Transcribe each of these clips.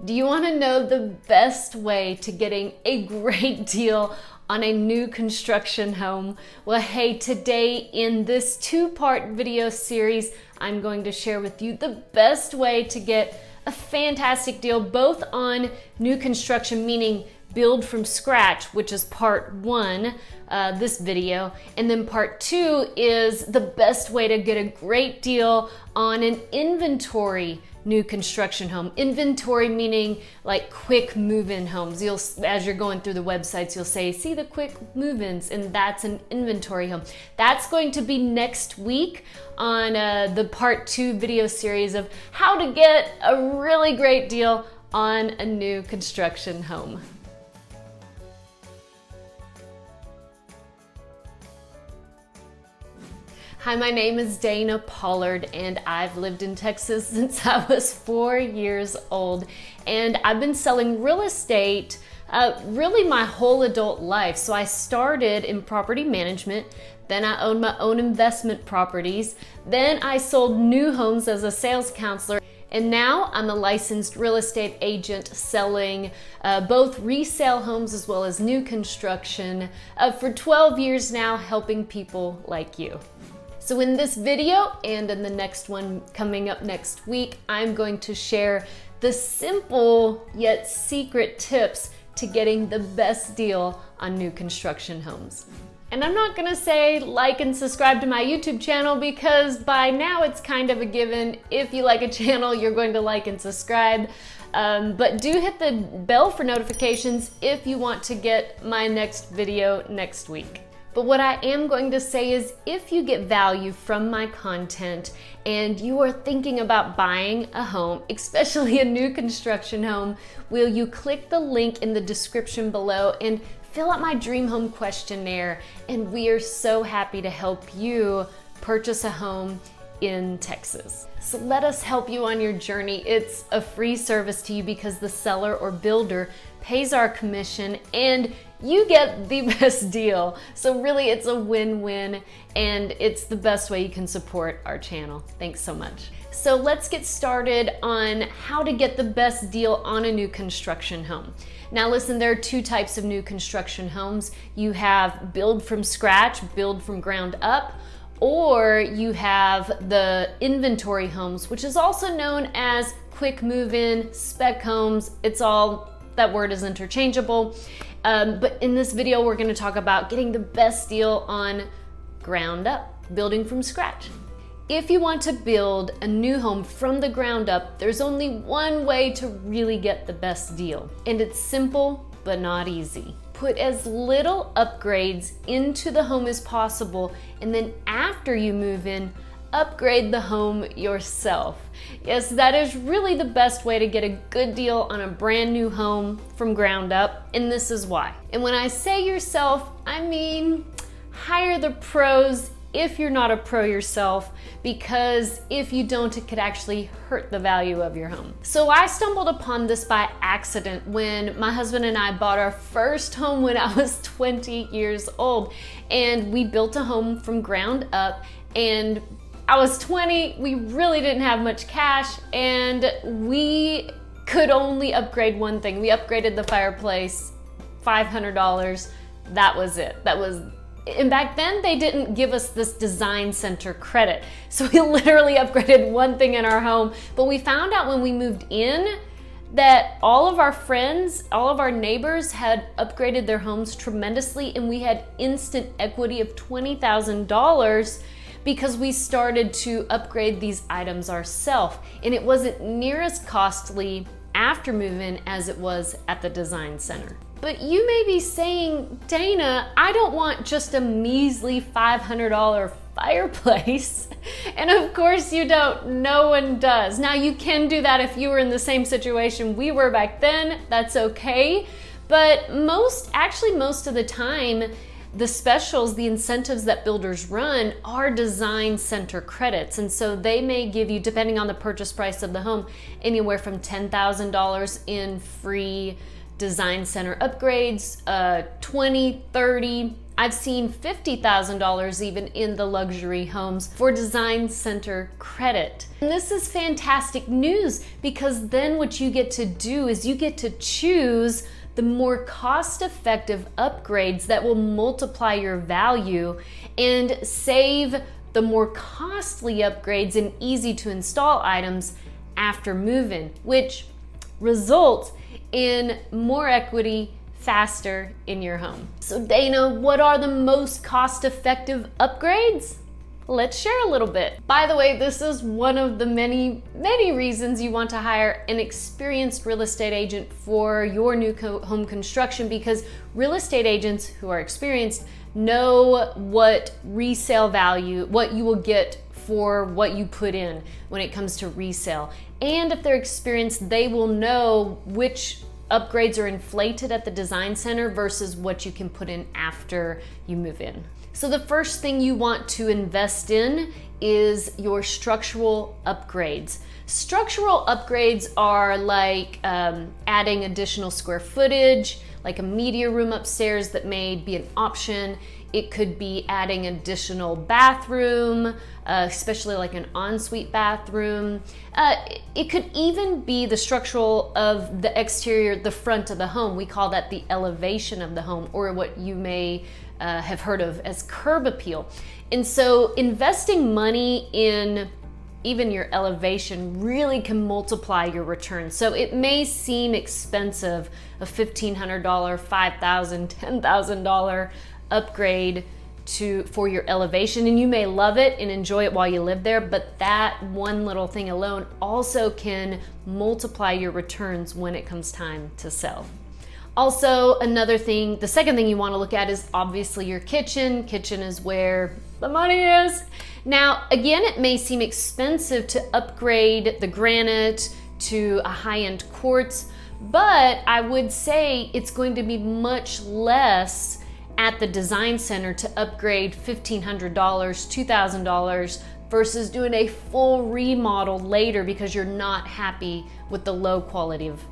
Do you want to know the best way to getting a great deal on a new construction home? Well, hey, today in this two-part video series, I'm going to share with you the best way to get a fantastic deal both on new construction, meaning build from scratch, which is part one, this video, and then part two is the best way to get a great deal on an inventory new construction home. Inventory meaning like quick move-in homes. As you're going through the websites, you'll say, see the quick move-ins, and that's an inventory home. That's going to be next week on the part two video series of how to get a really great deal on a new construction home. Hi, my name is Dana Pollard, and I've lived in Texas since I was 4 years old. And I've been selling real estate really my whole adult life. So I started in property management, then I owned my own investment properties, then I sold new homes as a sales counselor, and now I'm a licensed real estate agent selling both resale homes as well as new construction for 12 years now, helping people like you. So in this video and in the next one coming up next week, I'm going to share the simple yet secret tips to getting the best deal on new construction homes. And I'm not gonna say like and subscribe to my YouTube channel because by now it's kind of a given. If you like a channel, you're going to like and subscribe. But do hit the bell for notifications if you want to get my next video next week. But what I am going to say is if you get value from my content and you are thinking about buying a home, especially a new construction home, will you click the link in the description below and fill out my dream home questionnaire? And we are so happy to help you purchase a home in Texas. So let us help you on your journey. It's a free service to you because the seller or builder pays our commission and you get the best deal. So really it's a win-win and it's the best way you can support our channel. Thanks so much. So let's get started on how to get the best deal on a new construction home. Now listen, there are two types of new construction homes. You have build from scratch, build from ground up, or you have the inventory homes, which is also known as quick move-in, spec homes. It's all, that word is interchangeable. But in this video, we're gonna talk about getting the best deal on ground up, building from scratch. If you want to build a new home from the ground up, there's only one way to really get the best deal. And it's simple, but not easy. Put as little upgrades into the home as possible, and then after you move in, upgrade the home yourself. Yes, that is really the best way to get a good deal on a brand new home from ground up, and this is why. And when I say yourself, I mean hire the pros if you're not a pro yourself, because if you don't, it could actually hurt the value of your home. So I stumbled upon this by accident when my husband and I bought our first home when I was 20 years old, and we built a home from ground up. And I was 20, we really didn't have much cash, and we could only upgrade one thing. We upgraded the fireplace, $500, that was it. And back then they didn't give us this design center credit. So we literally upgraded one thing in our home, but we found out when we moved in that all of our friends, all of our neighbors had upgraded their homes tremendously, and we had instant equity of $20,000 because we started to upgrade these items ourselves. And it wasn't near as costly after move-in as it was at the design center. But you may be saying, Dana, I don't want just a measly $500 fireplace. And of course you don't, no one does. Now you can do that if you were in the same situation we were back then, that's okay. But most of the time, the specials, the incentives that builders run are design center credits. And so they may give you, depending on the purchase price of the home, anywhere from $10,000 in free design center upgrades, 20, 30, I've seen $50,000 even in the luxury homes for design center credit. And this is fantastic news, because then what you get to do is you get to choose the more cost-effective upgrades that will multiply your value and save the more costly upgrades and easy to install items after move-in, which results in more equity faster in your home. So Dana, what are the most cost-effective upgrades? Let's share a little bit. By the way, this is one of the many reasons you want to hire an experienced real estate agent for your new home construction, because real estate agents who are experienced know what resale value, what you will get for what you put in when it comes to resale. And if they're experienced, they will know which upgrades are inflated at the design center versus what you can put in after you move in. So the first thing you want to invest in is your structural upgrades. Structural upgrades are like adding additional square footage, like a media room upstairs that may be an option. It could be adding additional bathroom, especially like an ensuite bathroom. It could even be the structural of the exterior, the front of the home. We call that the elevation of the home, or what you may have heard of as curb appeal. And so investing money in even your elevation really can multiply your return. So it may seem expensive, a $1,500, $5,000, $10,000 upgrade for your elevation, and you may love it and enjoy it while you live there, but that one little thing alone also can multiply your returns when it comes time to sell. Also, another thing, the second thing you want to look at is obviously your kitchen. Kitchen is where the money is. Now, again, it may seem expensive to upgrade the granite to a high-end quartz, but I would say it's going to be much less at the design center to upgrade $1,500, $2,000 versus doing a full remodel later because you're not happy with the low quality of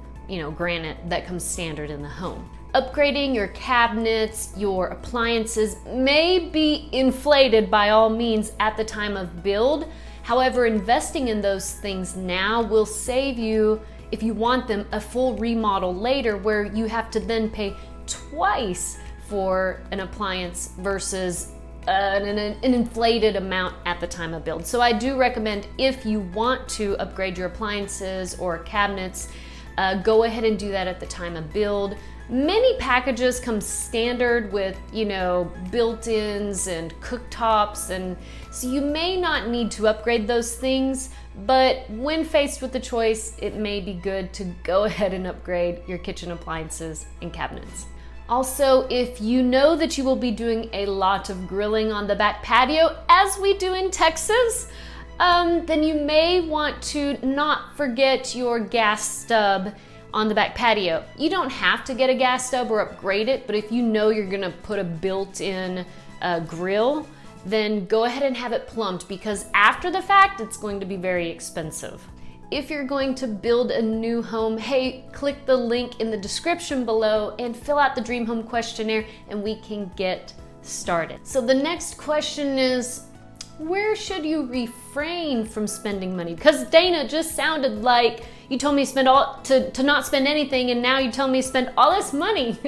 granite that comes standard in the home. Upgrading your cabinets, your appliances may be inflated by all means at the time of build. However, investing in those things now will save you, if you want them, a full remodel later where you have to then pay twice for an appliance versus an inflated amount at the time of build. So I do recommend, if you want to upgrade your appliances or cabinets, go ahead and do that at the time of build. Many packages come standard with, built-ins and cooktops, and so you may not need to upgrade those things, but when faced with the choice, it may be good to go ahead and upgrade your kitchen appliances and cabinets. Also, if you know that you will be doing a lot of grilling on the back patio, as we do in Texas, then you may want to not forget your gas stub on the back patio. You don't have to get a gas stub or upgrade it, but if you know you're gonna put a built-in grill, then go ahead and have it plumbed, because after the fact, it's going to be very expensive. If you're going to build a new home, hey, click the link in the description below and fill out the Dream Home Questionnaire and we can get started. So the next question is, where should you refrain from spending money? Because Dana, just sounded like you told me to not spend anything, and now you tell me to spend all this money.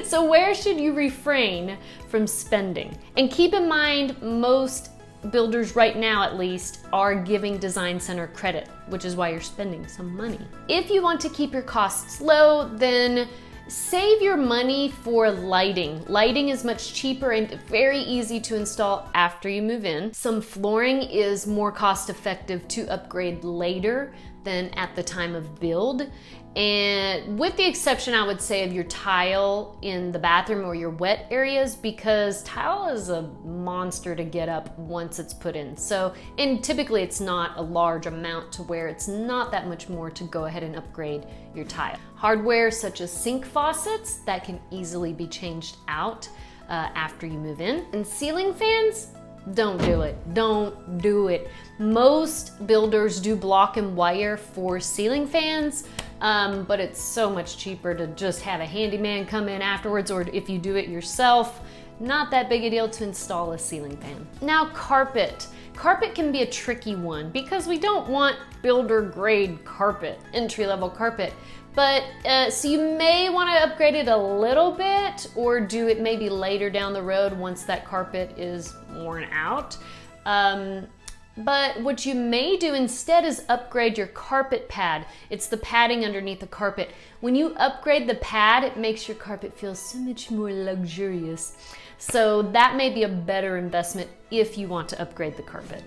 So where should you refrain from spending? And keep in mind, most builders right now at least are giving design center credit, which is why you're spending some money. If you want to keep your costs low, then save your money for lighting. Lighting is much cheaper and very easy to install after you move in. Some flooring is more cost effective to upgrade later than at the time of build. And with the exception, I would say, of your tile in the bathroom or your wet areas, because tile is a monster to get up once it's put in. So, and typically it's not a large amount to where it's not that much more to go ahead and upgrade your tile. Hardware such as sink faucets, that can easily be changed out after you move in. And ceiling fans, don't do it. Don't do it. Most builders do block and wire for ceiling fans, but it's so much cheaper to just have a handyman come in afterwards, or if you do it yourself, not that big a deal to install a ceiling fan. Now, carpet. Carpet can be a tricky one because we don't want builder grade carpet, entry-level carpet. But so you may want to upgrade it a little bit or do it maybe later down the road once that carpet is worn out. But what you may do instead is upgrade your carpet pad. It's the padding underneath the carpet. When you upgrade the pad, it makes your carpet feel so much more luxurious. So that may be a better investment if you want to upgrade the carpet.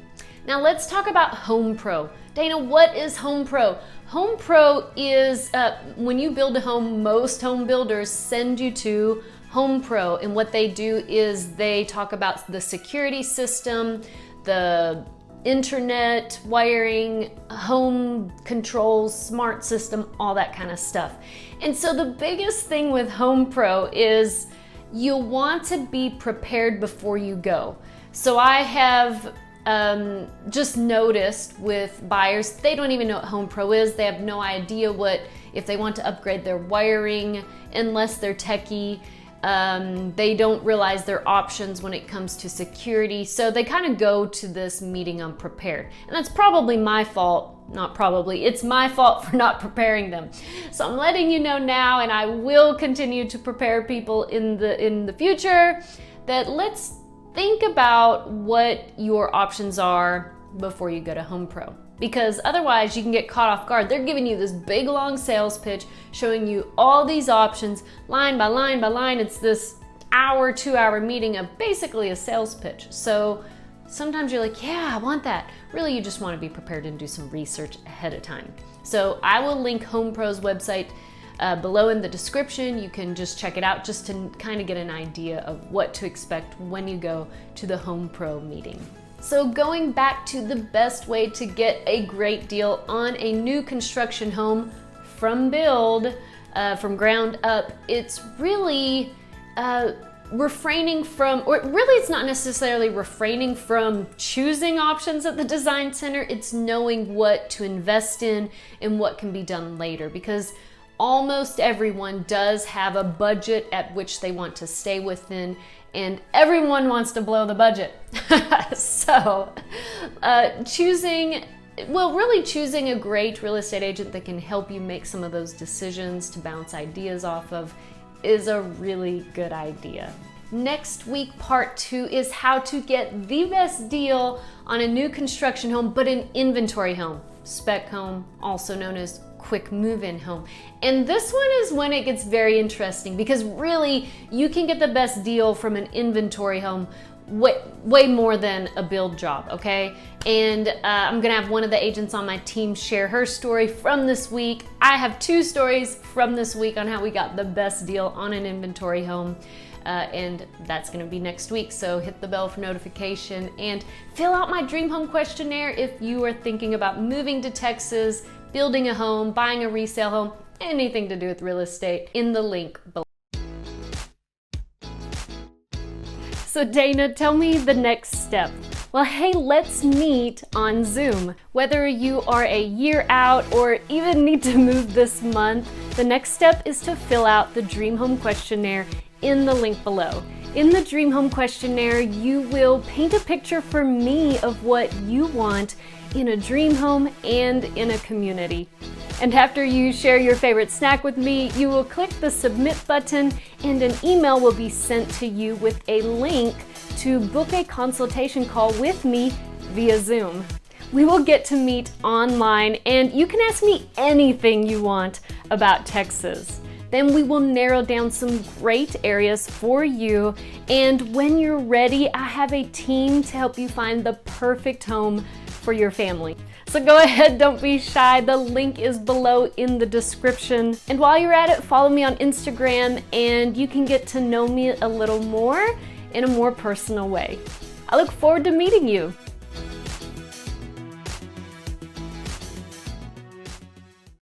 Now let's talk about Home Pro. Dana, what is Home Pro? Home Pro is, when you build a home, most home builders send you to Home Pro. And what they do is they talk about the security system, the internet, wiring, home controls, smart system, all that kind of stuff. And so the biggest thing with Home Pro is you'll want to be prepared before you go. So I have just noticed with buyers, they don't even know what Home Pro is. They have no idea if they want to upgrade their wiring, unless they're techie. They don't realize their options when it comes to security. So they kind of go to this meeting unprepared. And that's probably my fault. Not probably, it's my fault for not preparing them. So I'm letting you know now, and I will continue to prepare people in the future, that let's think about what your options are before you go to Home Pro. Because otherwise you can get caught off guard. They're giving you this big long sales pitch, showing you all these options, line by line by line. It's this hour, 2-hour meeting of basically a sales pitch. So sometimes you're like, yeah, I want that. Really, you just want to be prepared and do some research ahead of time. So I will link Home Pro's website below in the description. You can just check it out just to kind of get an idea of what to expect when you go to the Home Pro meeting. So going back to the best way to get a great deal on a new construction home from build, from ground up, it's really refraining from, or really it's not necessarily refraining from choosing options at the design center. It's knowing what to invest in and what can be done later, because almost everyone does have a budget at which they want to stay within, and everyone wants to blow the budget. So choosing a great real estate agent that can help you make some of those decisions to bounce ideas off of is a really good idea. Next week, part 2 is how to get the best deal on a new construction home, but an inventory home, spec home, also known as quick move-in home. And this one is when it gets very interesting, because really you can get the best deal from an inventory home way more than a build job, okay? And I'm gonna have one of the agents on my team share her story from this week. I have 2 stories from this week on how we got the best deal on an inventory home. And that's gonna be next week, so hit the bell for notification and fill out my dream home questionnaire if you are thinking about moving to Texas, building a home, buying a resale home, anything to do with real estate, in the link below. So Dana, tell me the next step. Well, hey, let's meet on Zoom. Whether you are a year out or even need to move this month, the next step is to fill out the Dream Home Questionnaire in the link below. In the Dream Home Questionnaire, you will paint a picture for me of what you want in a dream home and in a community. And after you share your favorite snack with me, you will click the submit button and an email will be sent to you with a link to book a consultation call with me via Zoom. We will get to meet online and you can ask me anything you want about Texas. Then we will narrow down some great areas for you, and when you're ready, I have a team to help you find the perfect home for your family. So go ahead, don't be shy. The link is below in the description. And while you're at it, follow me on Instagram and you can get to know me a little more in a more personal way. I look forward to meeting you.